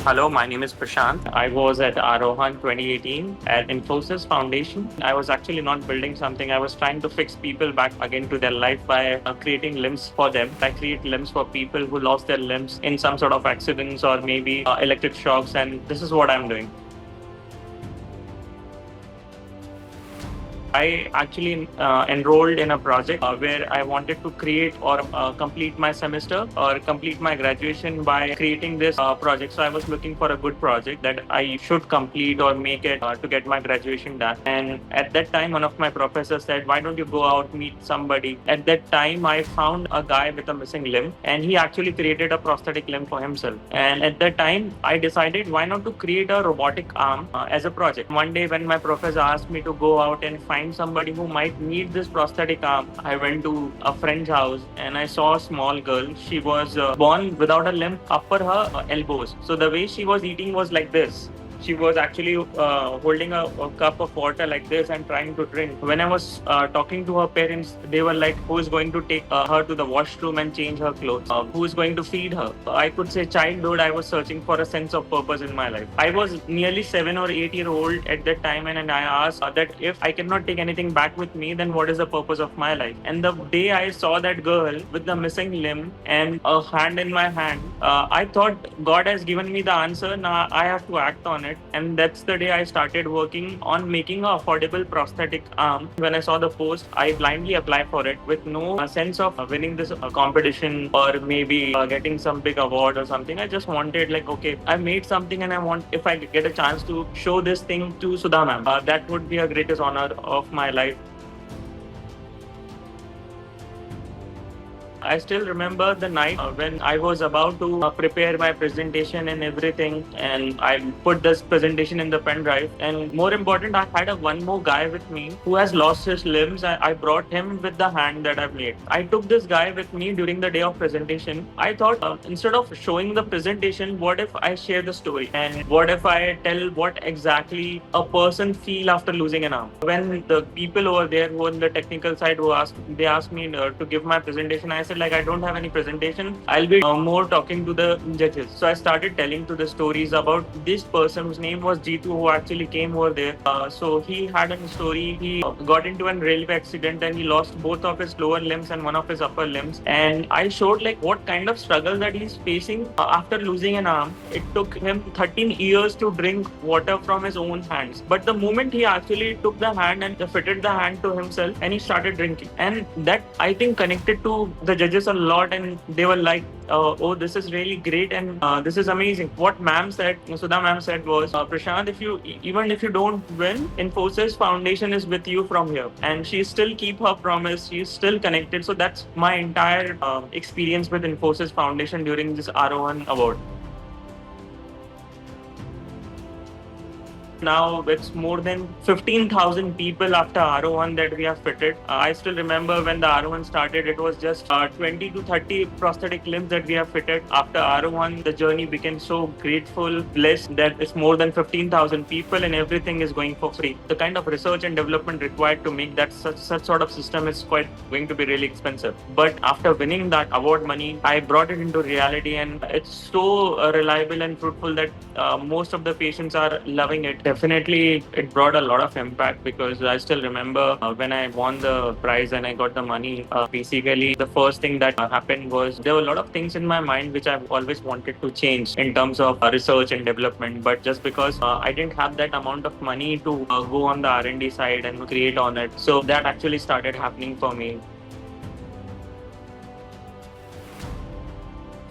Hello, my name is Prashant. I was at Aarohan 2018 at Infosys Foundation. I was actually not building something. I was trying to fix people back again to their life by creating limbs for them. I create limbs for people who lost their limbs in some sort of accidents or maybe electric shocks, and this is what I'm doing. I actually enrolled in a project where I wanted to create or complete my semester or complete my graduation by creating this project. So I was looking for a good project that I should complete or make it to get my graduation done. And at that time, one of my professors said, "Why don't you go out, meet somebody?" At that time, I found a guy with a missing limb, and he actually created a prosthetic limb for himself. And at that time, I decided, why not to create a robotic arm as a project. One day, when my professor asked me to go out and find somebody who might need this prosthetic arm, I went to a friend's house and I saw a small girl. She was born without a limb upper her elbows. So the way she was eating was like this. She was actually holding a cup of water like this and trying to drink. When I was talking to her parents, they were like, "Who is going to take her to the washroom and change her clothes? Who is going to feed her?" I could say, childhood, I was searching for a sense of purpose in my life. I was nearly 7 or 8 years old at that time, and I asked that if I cannot take anything back with me, then what is the purpose of my life? And the day I saw that girl with the missing limb and a hand in my hand, I thought God has given me the answer. Now I have to act on it. And that's the day I started working on making an affordable prosthetic arm. When I saw the post, I blindly applied for it with no sense of winning this competition or maybe getting some big award or something. I just wanted, like, okay, I made something and I want, if I get a chance to show this thing to Sudha ma'am, that would be a greatest honor of my life. I still remember the night when I was about to prepare my presentation and everything, and I put this presentation in the pen drive. And more important, I had one more guy with me who has lost his limbs. I brought him with the hand that I've made. I took this guy with me during the day of presentation. I thought instead of showing the presentation, what if I share the story? And what if I tell what exactly a person feel after losing an arm? When the people over there who on the technical side they asked me to give my presentation, I said, like, I don't have any presentation. I'll be more talking to the judges. So I started telling to the stories about this person whose name was Jitu, who actually came over there. So he had a story. He got into a railway accident and he lost both of his lower limbs and one of his upper limbs. And I showed like what kind of struggle that he's facing after losing an arm. It took him 13 years to drink water from his own hands. But the moment he actually took the hand and fitted the hand to himself and he started drinking. And that, I think, connected to the judges a lot, and they were like, "Oh, this is really great, and this is amazing." What ma'am said, Sudha ma'am said was, "Prashant, even if you don't win, Infosys Foundation is with you from here," and she still keep her promise. She's still connected. So that's my entire experience with Infosys Foundation during this Aarohan award. Now it's more than 15,000 people after Aarohan that we have fitted. I still remember when the Aarohan started, it was just 20 to 30 prosthetic limbs that we have fitted. After Aarohan, the journey became so grateful, blessed that it's more than 15,000 people and everything is going for free. The kind of research and development required to make that such sort of system is quite going to be really expensive. But after winning that award money, I brought it into reality, and it's so reliable and fruitful that most of the patients are loving it. Definitely, it brought a lot of impact because I still remember when I won the prize and I got the money. Basically, the first thing that happened was there were a lot of things in my mind which I've always wanted to change in terms of research and development. But just because I didn't have that amount of money to go on the R&D side and create on it, so that actually started happening for me.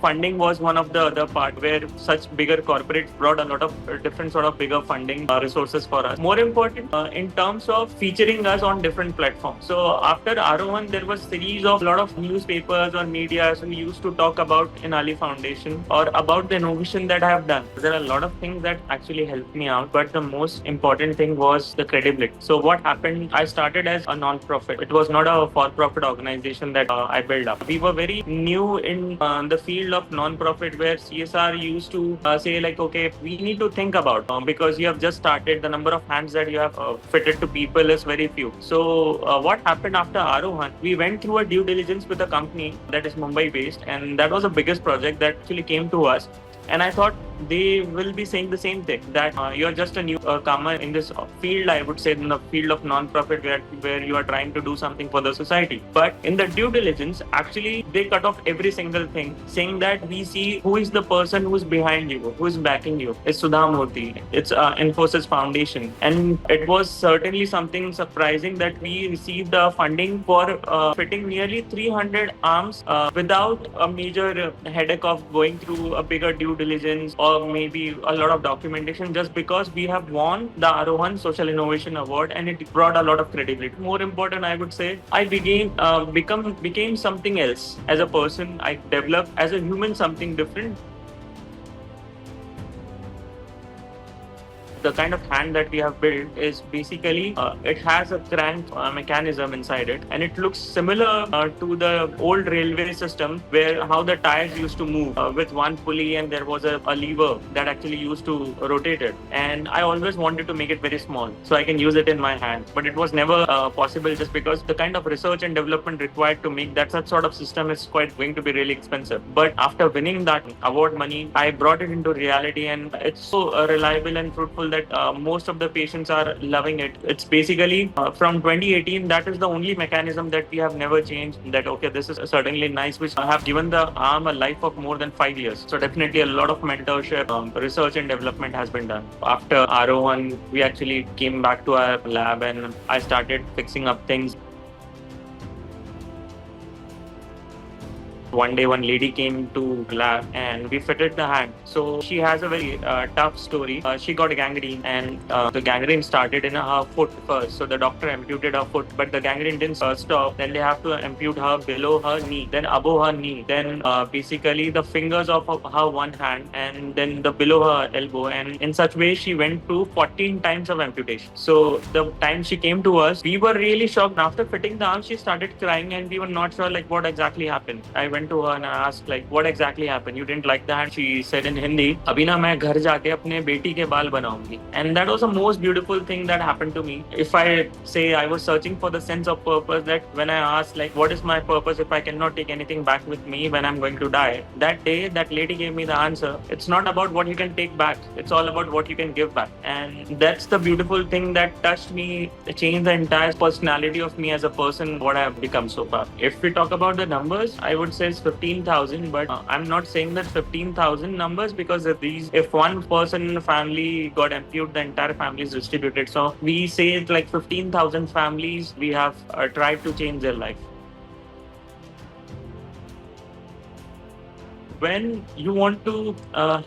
Funding was one of the other part where such bigger corporates brought a lot of different sort of bigger funding resources for us. More important in terms of featuring us on different platforms. So after Aarohan, there was series of a lot of newspapers or media who used to talk about Inali Foundation or about the innovation that I have done. There are a lot of things that actually helped me out, but the most important thing was the credibility. So what happened, I started as a non-profit. It was not a for-profit organization that I built up. We were very new in the field of non-profit where CSR used to say like, okay, we need to think about because you have just started, the number of hands that you have fitted to people is very few. So what happened after Aarohan, we went through a due diligence with a company that is Mumbai based, and that was the biggest project that actually came to us. And I thought, they will be saying the same thing, that you're just a newcomer in this field, I would say, in the field of non-profit, where you are trying to do something for the society. But in the due diligence, actually, they cut off every single thing, saying that we see who is the person who is behind you, who is backing you. It's Sudha Murthy, it's Infosys Foundation. And it was certainly something surprising that we received funding for fitting nearly 300 arms without a major headache of going through a bigger due diligence or maybe a lot of documentation, just because we have won the Aarohan Social Innovation Award, and it brought a lot of credibility. More important, I would say, I became something else as a person. I developed as a human something different. The kind of hand that we have built is basically it has a crank mechanism inside it, and it looks similar to the old railway system, where how the tires used to move with one pulley, and there was a lever that actually used to rotate it. And I always wanted to make it very small so I can use it in my hand, but it was never possible, just because the kind of research and development required to make that such sort of system is quite going to be really expensive. But after winning that award money, I brought it into reality, and it's so reliable and fruitful that most of the patients are loving it. It's basically from 2018, that is the only mechanism that we have never changed. That, okay, this is certainly nice, which have given the arm a life of more than 5 years. So definitely a lot of mentorship, research and development has been done. After Aarohan, we actually came back to our lab, and I started fixing up things. One day, one lady came to lab and we fitted the hand. So she has a very tough story. She got gangrene, and the gangrene started in her foot first. So the doctor amputed her foot, but the gangrene didn't stop. Then they have to ampute her below her knee, then above her knee, then basically the fingers of her one hand, and then the below her elbow. And in such way, she went through 14 times of amputation. So the time she came to us, we were really shocked. After fitting the arm, she started crying, and we were not sure like what exactly happened. I went to her and I asked like, what exactly happened? You didn't like the hand? She said in Hindi, "Abhi na main ghar jaake apne beti ke baal banaungi." And that was the most beautiful thing that happened to me. If I say I was searching for the sense of purpose, that when I asked like, what is my purpose if I cannot take anything back with me when I'm going to die? That day, that lady gave me the answer. It's not about what you can take back. It's all about what you can give back. And that's the beautiful thing that touched me, changed the entire personality of me as a person, what I have become so far. If we talk about the numbers, I would say 15,000, but I'm not saying that 15,000 numbers, because if one person in the family got amputated, the entire family is distributed. So we say it's like 15,000 families we have tried to change their life. When you want to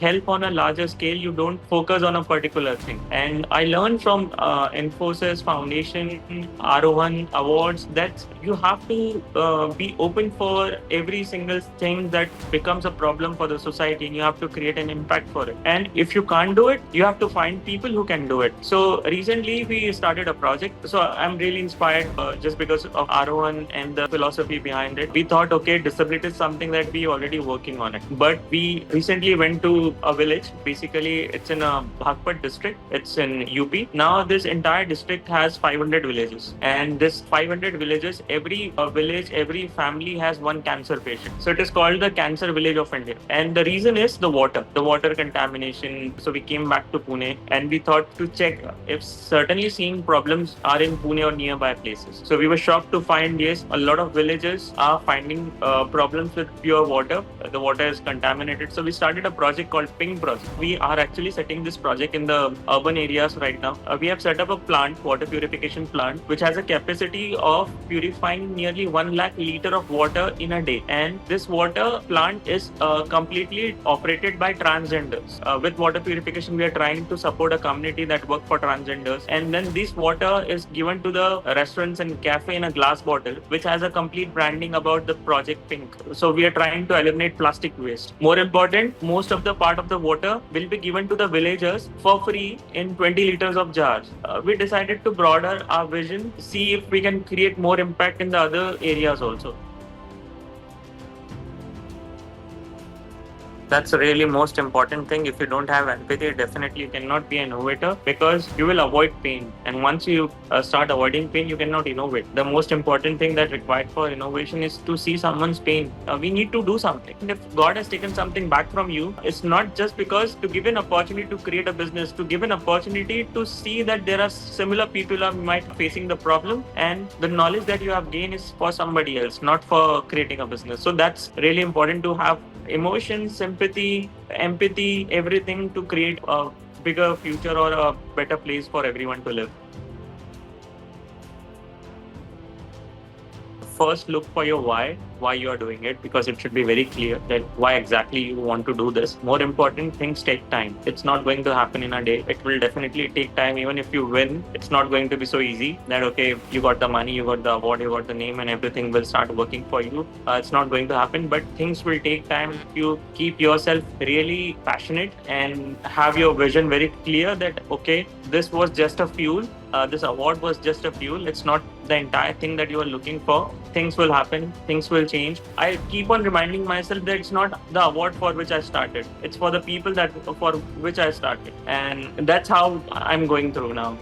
help on a larger scale, you don't focus on a particular thing. And I learned from Infosys Foundation, Aarohan Awards, that you have to be open for every single thing that becomes a problem for the society, and you have to create an impact for it. And if you can't do it, you have to find people who can do it. So recently we started a project. So I'm really inspired just because of Aarohan and the philosophy behind it. We thought, okay, disability is something that we already working on it. But we recently went to a village. Basically, it's in a Bhagpat district. It's in UP. Now, this entire district has 500 villages. And this 500 villages, every village, every family has one cancer patient. So it is called the Cancer Village of India. And the reason is the water contamination. So we came back to Pune, and we thought to check if certainly seeing problems are in Pune or nearby places. So we were shocked to find, yes, a lot of villages are finding problems with pure water. The water is contaminated. So we started a project called Ping Project. We are actually setting this project in the urban areas right now. We have set up a plant, water purification plant, which has a capacity of purifying nearly 1 lakh liter of water in a day. And this water plant is completely operated by transgenders. With water purification, we are trying to support a community that work for transgenders. And then this water is given to the restaurants and cafe in a glass bottle, which has a complete branding about the Project Pink. So we are trying to eliminate plastic waste. More important, most of the part of the water will be given to the villagers for free in 20 liters of jars. We decided to broaden our vision, see if we can create more impact in the other areas also. That's a really most important thing. If you don't have empathy, definitely you cannot be an innovator because you will avoid pain. And once you start avoiding pain, you cannot innovate. The most important thing that required for innovation is to see someone's pain. We need to do something. And if God has taken something back from you, it's not just because to give an opportunity to create a business, to give an opportunity to see that there are similar people who might facing the problem, and the knowledge that you have gained is for somebody else, not for creating a business. So that's really important to have emotion, sympathy, empathy, everything to create a bigger future or a better place for everyone to live. First, look for your why you are doing it, because it should be very clear that why exactly you want to do this. More important things take time. It's not going to happen in a day. It will definitely take time. Even if you win, it's not going to be so easy that, okay, you got the money, you got the award, you got the name, and everything will start working for you. It's not going to happen, but things will take time. If you keep yourself really passionate and have your vision very clear that, okay, this was just a fuel, this award was just a fuel. It's not the entire thing that you are looking for. Things will happen. Things will change. I keep on reminding myself that it's not the award for which I started. It's for the people that for which I started, and that's how I'm going through now.